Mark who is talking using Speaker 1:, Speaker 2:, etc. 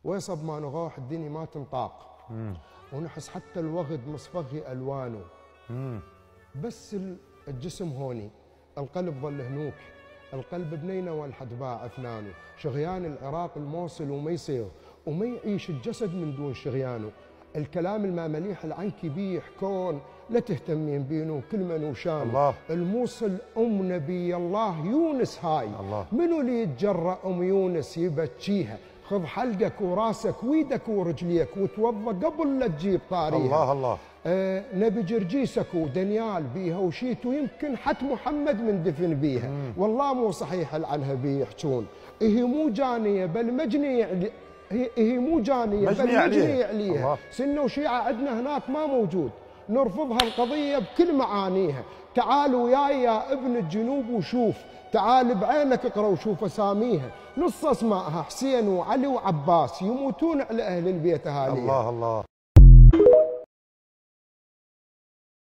Speaker 1: ويصب ما نغوح الدنيا ما تنطاق. ونحس حتى الوغد مصفغي الوانه. بس الجسم هوني، القلب ظل هنوك، القلب بنينه والحد باع افنانه، شغيان العراق الموصل وما يصير وما يعيش الجسد من دون شغيانه. الكلام المامليح العنكي بيح كون لا تهتمين بينه كل من وشانه. الموصل نبي الله يونس هاي الله. منو اللي يتجرأ يونس يبكيها؟ خذ حلقك وراسك ويدك ورجليك وتوضى قبل لا تجيب طاريها.
Speaker 2: الله الله.
Speaker 1: نبي جرجيسك ودنيال بيها وشيت ويمكن حتى محمد من دفن بيها. والله مو صحيح عنها بيحجون. هي مو جانيه بل مجنيه، هي مو جانيه بل مجنيه عليها. سنه وشيعه عندنا هناك ما موجود. نرفضها القضيه بكل معانيها. تعال وياي يا ابن الجنوب وشوف، تعال بعينك اقرا وشوف اساميها. نص اسمائها حسين وعلي وعباس يموتون على اهل البيت اهاليها.
Speaker 2: الله الله.